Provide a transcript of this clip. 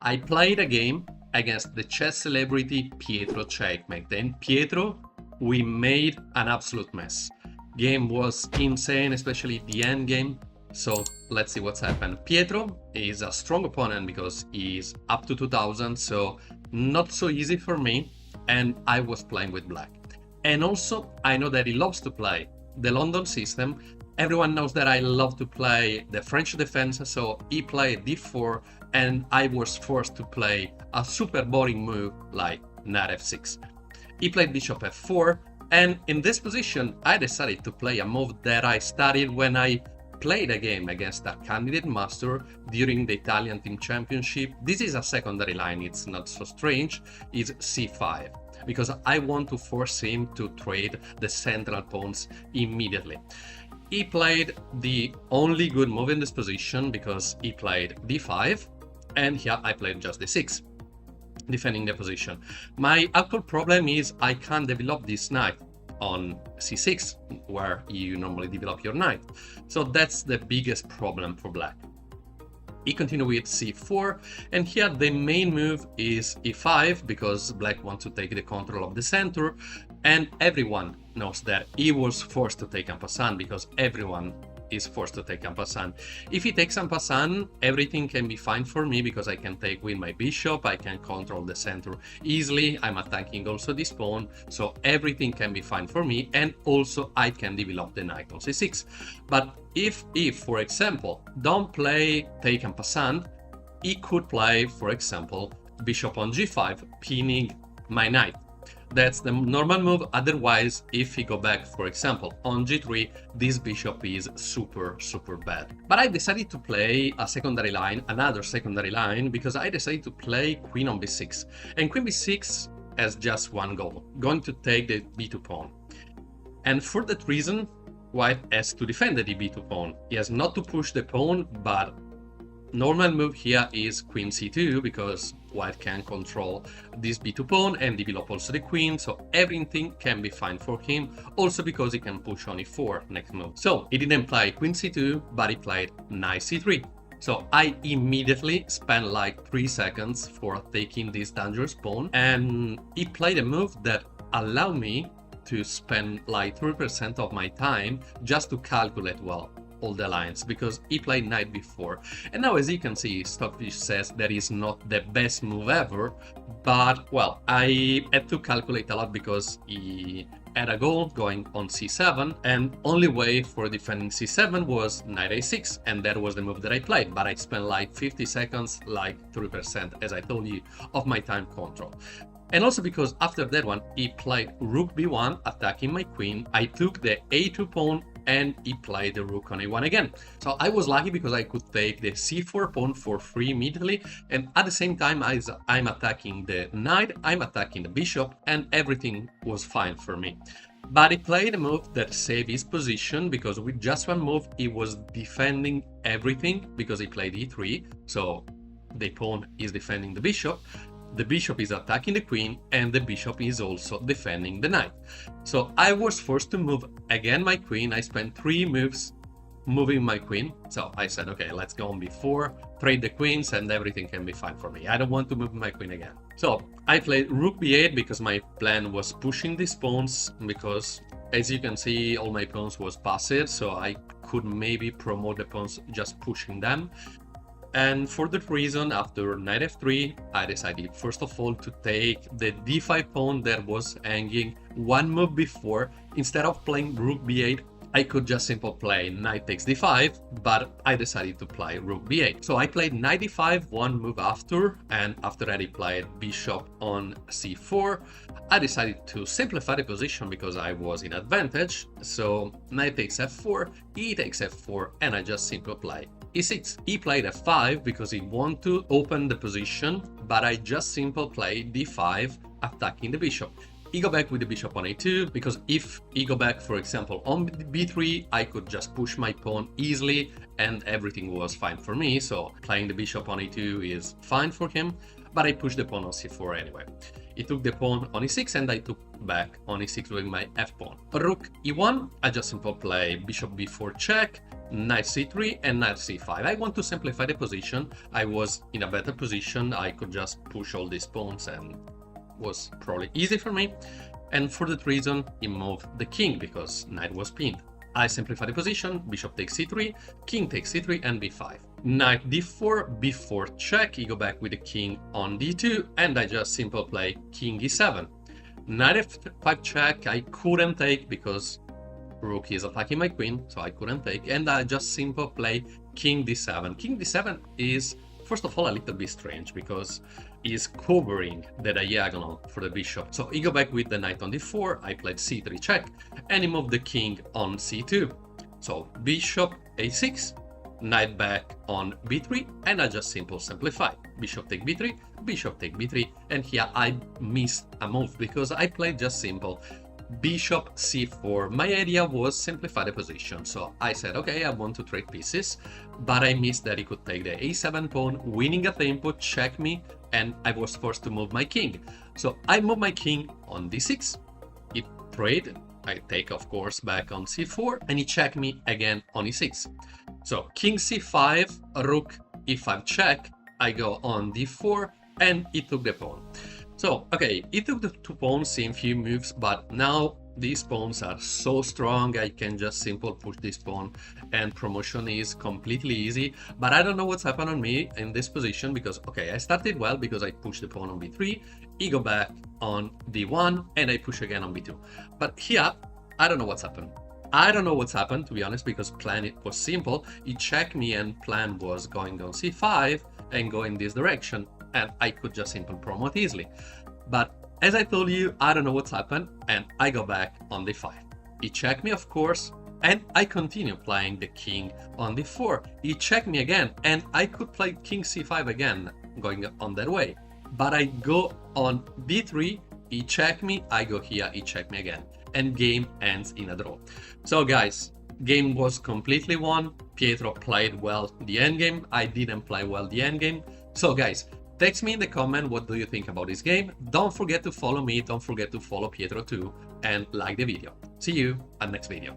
I played a game against the chess celebrity PietroCheckmate. And Pietro, we made an absolute mess. Game was insane, especially the end game. So let's see what's happened. Pietro is a strong opponent because he's up to 2000, so not so easy for me. And I was playing with black. And also, I know that he loves to play the London system. Everyone knows that I love to play the French defense, so he played d4, and I was forced to play a super boring move like knight f6. He played bishop f4, and in this position, I decided to play a move that I studied when I played a game against a candidate master during the Italian team championship. This is a secondary line, it's not so strange, it's c5, because I want to force him to trade the central pawns immediately. He played the only good move in this position because he played d5, and here I played just d6, defending the position. My actual problem is I can't develop this knight on c6, where you normally develop your knight. So that's the biggest problem for black. He continued with c4, and here the main move is e5 because black wants to take the control of the center, and everyone knows that he was forced to take en passant because everyone is forced to take en passant. If he takes en passant, everything can be fine for me because I can take with my bishop, I can control the center easily, I'm attacking also this pawn, so everything can be fine for me, and also I can develop the knight on c6. But if for example, don't play take en passant, he could play, for example, bishop on g5, pinning my knight. That's the normal move. Otherwise, if he go back, for example, on g3, this bishop is super bad. But I decided to play a secondary line, another secondary line, because I decided to play queen on b6. And queen b6 has just one goal, going to take the b2 pawn. And for that reason, white has to defend the b2 pawn. He has not to push the pawn, but normal move here is queen c2 because white can control this b2 pawn and develop also the queen, so everything can be fine for him, also because he can push on e4 next move. So he didn't play queen c2, but he played knight c3. So I immediately spent like 3 seconds for taking this dangerous pawn, and he played a move that allowed me to spend like 3% of my time just to calculate well all the lines, because he played knight before. And now, as you can see, Stockfish says that is not the best move ever, but well, I had to calculate a lot because he had a goal going on c7, and only way for defending c7 was knight a6, and that was the move that I played, but I spent like 50 seconds, like 3%, as I told you, of my time control. And also because after that one, he played rook b1, attacking my queen. I took the a2 pawn, and he played the rook on a1 again. So I was lucky because I could take the c4 pawn for free immediately, and at the same time as I'm attacking the knight, I'm attacking the bishop, and everything was fine for me. But he played a move that saved his position, because with just one move he was defending everything, because he played e3, so the pawn is defending the bishop is attacking the queen, and the bishop is also defending the knight. So I was forced to move again my queen. I spent 3 moves moving my queen. So I said, okay, let's go on b4, trade the queens, and everything can be fine for me. I don't want to move my queen again. So I played rook b8 because my plan was pushing these pawns, because as you can see, all my pawns was passed, so I could maybe promote the pawns just pushing them. And for that reason, after knight f3, I decided first of all to take the d5 pawn that was hanging one move before. Instead of playing rook b8, I could just simply play knight takes d5, but I decided to play rook b8. So I played knight d5 one move after, and after that I played bishop on c4. I decided to simplify the position because I was in advantage. So knight takes f4, e takes f4, and I just simply play e6. He played f5 because he wanted to open the position, but I just simply played d5, attacking the bishop. He go back with the bishop on a2, because if he go back, for example, on b3, I could just push my pawn easily and everything was fine for me. So playing the bishop on a2 is fine for him, but I pushed the pawn on c4 anyway. He took the pawn on e6 and I took back on e6 with my f pawn. Rook e1, I just simply play bishop b4 check, knight c3 and knight c5. I want to simplify the position. I was in a better position. I could just push all these pawns and was probably easy for me. And for that reason, he moved the king because knight was pinned. I simplify the position, bishop takes c3, king takes c3 and b5. Knight d4, b4 check, he go back with the king on d2, and I just simple play king e7. Knight f5 check, I couldn't take because rook is attacking my queen, so I couldn't take, and I just simple play king d7. King d7 is, first of all, a little bit strange because he's covering the diagonal for the bishop. So he go back with the knight on d4, I played c3 check, and he moved the king on c2. So bishop a6, knight back on b3, and I just simplify. Bishop take b3, bishop take b3, and here I missed a move because I played just simple bishop c4. My idea was simplify the position, so I said, okay, I want to trade pieces, but I missed that he could take the a7 pawn, winning a tempo, check me, and I was forced to move my king. So I move my king on d6, it trade, I take of course back on c4, and he checked me again on e6. So king c5, rook e5 check, I go on d4, and he took the pawn. So, okay, he took the 2 pawns in few moves, but now these pawns are so strong, I can just simple push this pawn and promotion is completely easy. But I don't know what's happened on me in this position because, okay, I started well because I pushed the pawn on b3, he go back on d1, and I push again on b2. But here, I don't know what's happened. I don't know what's happened, to be honest, because plan it was simple. He checked me and plan was going on c5 and go in this direction, and I could just simply promote easily. But as I told you, I don't know what's happened, and I go back on d5. He checked me, of course, and I continue playing the king on d4. He checked me again, and I could play king c5 again, going on that way. But I go on b3, he checked me, I go here, he checked me again. And game ends in a draw. So guys, game was completely won. Pietro played well the endgame. I didn't play well the endgame. So guys, text me in the comment what do you think about this game. Don't forget to follow me, don't forget to follow Pietro too, and like the video. See you at next video.